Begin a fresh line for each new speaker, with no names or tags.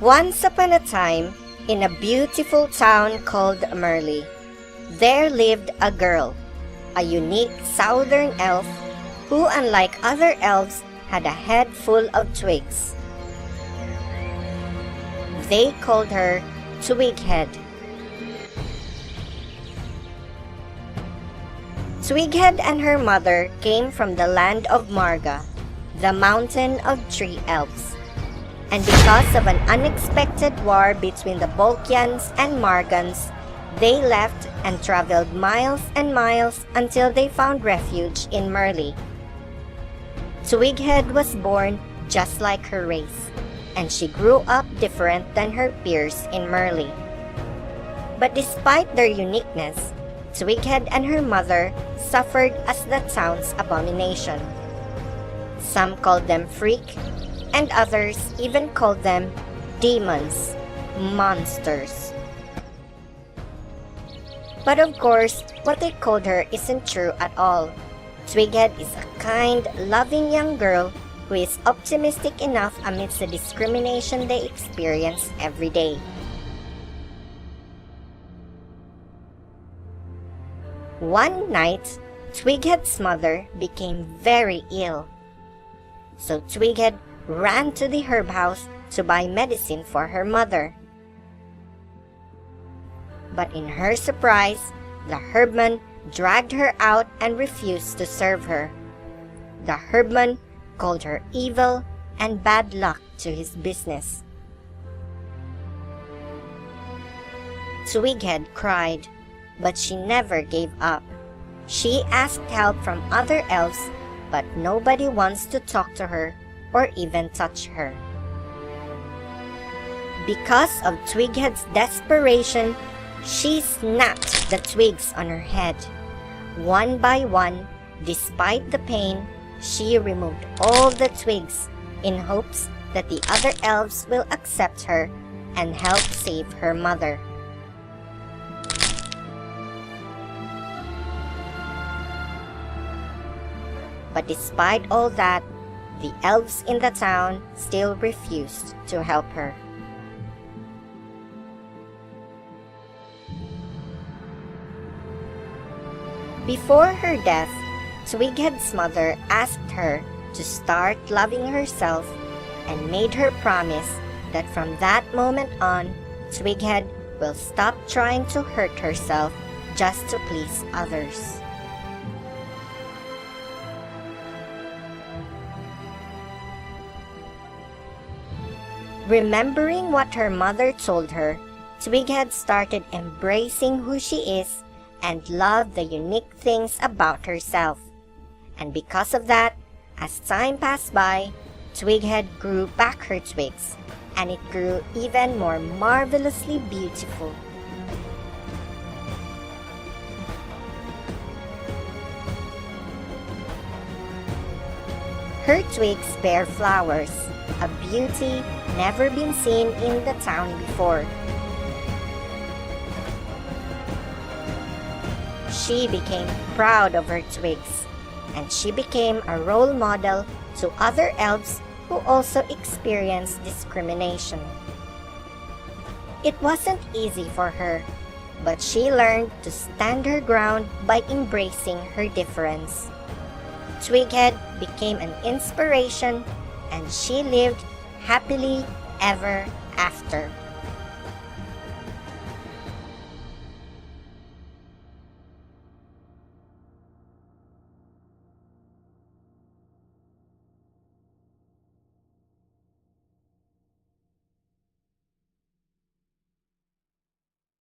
Once upon a time, in a beautiful town called Merle, there lived a girl, a unique southern elf who, unlike other elves, had a head full of twigs. They called her Twighead. Twighead and her mother came from the land of Marga, the mountain of tree elves. And because of an unexpected war between the Volkyans and Margans, they left and traveled miles and miles until they found refuge in Merle. Twighead was born just like her race, and she grew up different than her peers in Merle. But despite their uniqueness, Twighead and her mother suffered as the town's abomination. Some called them freak, and others even called them demons, monsters. But of course, what they called her isn't true at all. Twighead is a kind, loving young girl who is optimistic enough amidst the discrimination they experience every day. One night, Twighead's mother became very ill. So Twighead ran to the herb house to buy medicine for her mother. But in her surprise, the herbman dragged her out and refused to serve her. The herbman called her evil and bad luck to his business. Twighead cried, but she never gave up. She asked help from other elves, but nobody wants to talk to her or even touch her. Because of Twighead's desperation, she snapped the twigs on her head. One by one, despite the pain, she removed all the twigs in hopes that the other elves will accept her and help save her mother. But despite all that, the elves in the town still refused to help her. Before her death, Twighead's mother asked her to start loving herself and made her promise that from that moment on, Twighead will stop trying to hurt herself just to please others. Remembering what her mother told her, Twighead started embracing who she is and loved the unique things about herself. And because of that, as time passed by, Twighead grew back her twigs, and it grew even more marvelously beautiful. Her twigs bear flowers, a beauty never been seen in the town before. She became proud of her twigs, and she became a role model to other elves who also experienced discrimination. It wasn't easy for her, but she learned to stand her ground by embracing her difference. Twighead became an inspiration, and she lived happily ever after.